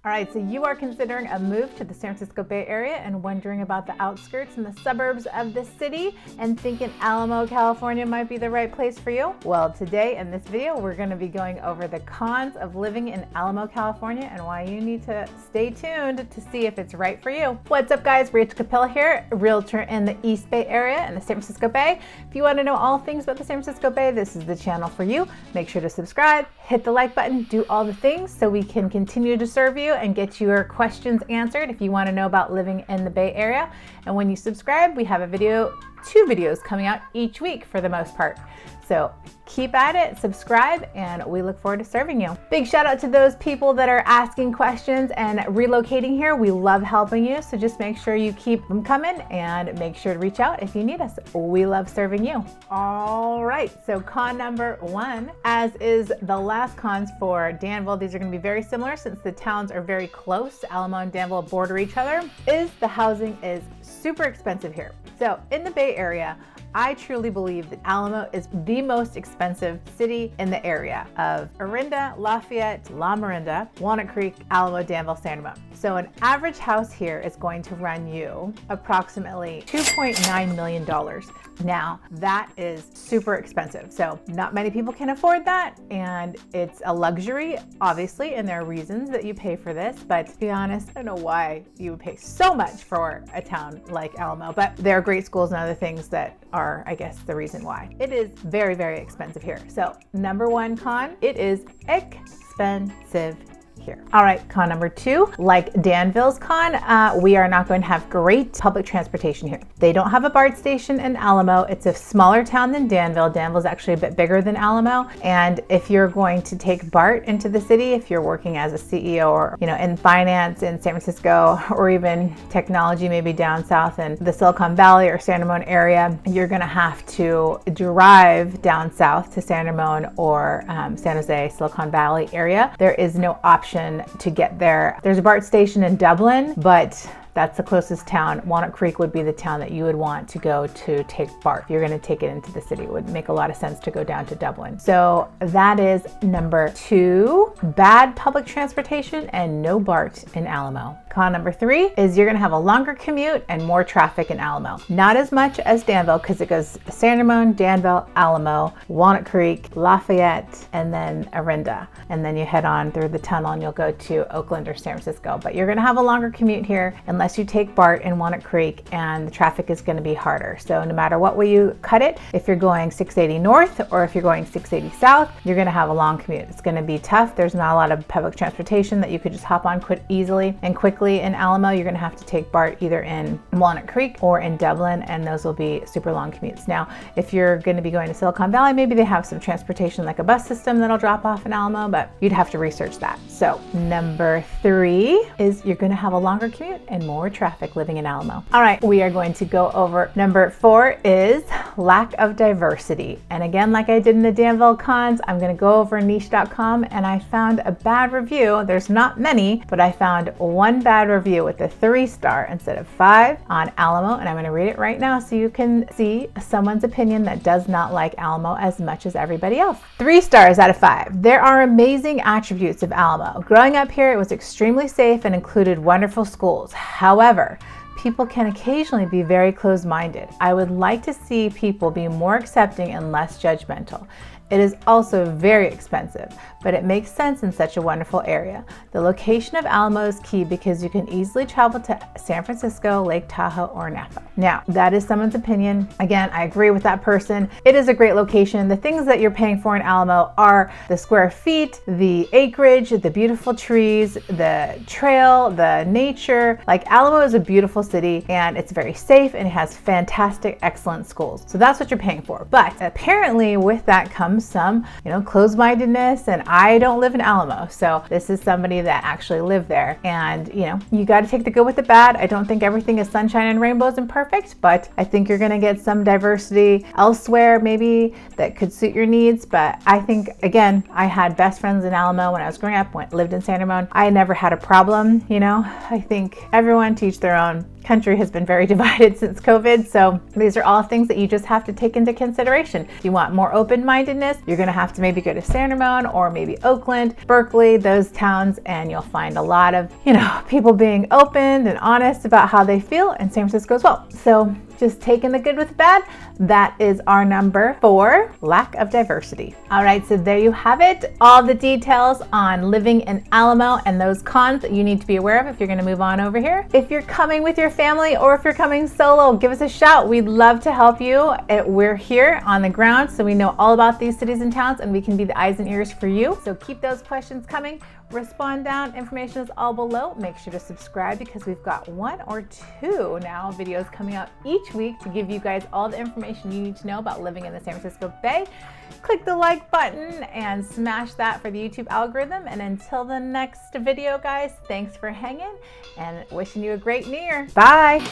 All right, so you are considering a move to the San Francisco Bay Area and wondering about the outskirts and the suburbs of the city and thinking Alamo, California might be the right place for you? Well, today in this video, we're gonna be going over the cons of living in Alamo, California and why you need to stay tuned to see if it's right for you. What's up guys, Rachel Capella here, realtor in the East Bay Area and the San Francisco Bay. If you wanna know all things about the San Francisco Bay, this is the channel for you. Make sure to subscribe, hit the like button, do all the things so we can continue to serve you and get your questions answered if you want to know about living in the Bay Area. And when you subscribe, we have two videos coming out each week for the most part. So keep at it, subscribe, and we look forward to serving you. Big shout out to those people that are asking questions and relocating here. We love helping you, so just make sure you keep them coming and make sure to reach out if you need us. We love serving you. All right, so con number one, as is the last cons for Danville, these are gonna be very similar since the towns are very close. Alamo and Danville border each other, is the housing is super expensive here. So in the Bay Area, I truly believe that Alamo is the most expensive city in the area of Orinda, Lafayette, La Miranda, Walnut Creek, Alamo, Danville, San Ramon. So an average house here is going to run you approximately $2.9 million. Now that is super expensive. So not many people can afford that. And it's a luxury, obviously, and there are reasons that you pay for this, but to be honest, I don't know why you would pay so much for a town like Alamo, but there are great schools and other things that are, I guess, the reason why. It is very, very expensive here. So number one con, it is expensive here. All right, con number two, like Danville's con, we are not going to have great public transportation here. They don't have a BART station in Alamo. It's a smaller town than Danville. Danville's actually a bit bigger than Alamo. And if you're going to take BART into the city, if you're working as a CEO or, in finance in San Francisco, or even technology, maybe down south in the Silicon Valley or San Ramon area, you're gonna have to drive down south to San Ramon or San Jose, Silicon Valley area. There is no option to get there. There's a BART station in Dublin, but that's the closest town. Walnut Creek would be the town that you would want to go to take BART. If you're gonna take it into the city, it would make a lot of sense to go down to Dublin. So that is number two, bad public transportation and no BART in Alamo. Con number three is you're gonna have a longer commute and more traffic in Alamo. Not as much as Danville because it goes San Ramon, Danville, Alamo, Walnut Creek, Lafayette, and then Orinda. And then you head on through the tunnel and you'll go to Oakland or San Francisco. But you're gonna have a longer commute here unless you take BART in Walnut Creek, and the traffic is gonna be harder. So no matter what way you cut it, if you're going 680 north or if you're going 680 south, you're gonna have a long commute. It's gonna be tough. There's not a lot of public transportation that you could just hop on easily and quickly. In Alamo, you're gonna have to take BART either in Walnut Creek or in Dublin, and those will be super long commutes. Now, if you're gonna be going to Silicon Valley, maybe they have some transportation like a bus system that'll drop off in Alamo, but you'd have to research that. So number three is you're gonna have a longer commute and more traffic living in Alamo. All right, we are going to go over number four is lack of diversity. And again, like I did in the Danville cons, I'm gonna go over niche.com and I found a bad review. There's not many, but I found one bad review with a 3-star instead of 5 on Alamo, and I'm going to read it right now so you can see someone's opinion that does not like Alamo as much as everybody else. 3 stars out of 5. There are amazing attributes of Alamo. Growing up here, it was extremely safe and included wonderful schools. However, people can occasionally be very closed-minded. I would like to see people be more accepting and less judgmental. It is also very expensive, but it makes sense in such a wonderful area. The location of Alamo is key because you can easily travel to San Francisco, Lake Tahoe, or Napa. Now, that is someone's opinion. Again, I agree with that person. It is a great location. The things that you're paying for in Alamo are the square feet, the acreage, the beautiful trees, the trail, the nature. Like, Alamo is a beautiful city and it's very safe and it has fantastic, excellent schools. So that's what you're paying for. But apparently with that comes some, closed-mindedness, and I don't live in Alamo. So this is somebody that actually lived there. And, you got to take the good with the bad. I don't think everything is sunshine and rainbows and perfect, but I think you're going to get some diversity elsewhere maybe that could suit your needs. But I think, again, I had best friends in Alamo when I was growing up, lived in San Ramon. I never had a problem, I think everyone to each their own. country has been very divided since COVID. So these are all things that you just have to take into consideration. If you want more open-mindedness, you're gonna have to maybe go to San Ramon or maybe Oakland, Berkeley, those towns, and you'll find a lot of, people being open and honest about how they feel, and San Francisco as well. So just taking the good with the bad, that is our number 4, lack of diversity. All right, so there you have it. All the details on living in Alamo and those cons that you need to be aware of if you're gonna move on over here. If you're coming with your family or if you're coming solo, give us a shout. We'd love to help you. We're here on the ground, so we know all about these cities and towns, and we can be the eyes and ears for you. So keep those questions coming. Respond down. Information is all below. Make sure to subscribe because we've got 1 or 2 now videos coming out each week to give you guys all the information you need to know about living in the San Francisco Bay. Click the like button and smash that for the YouTube algorithm. And until the next video, guys, thanks for hanging and wishing you a great New Year. Bye.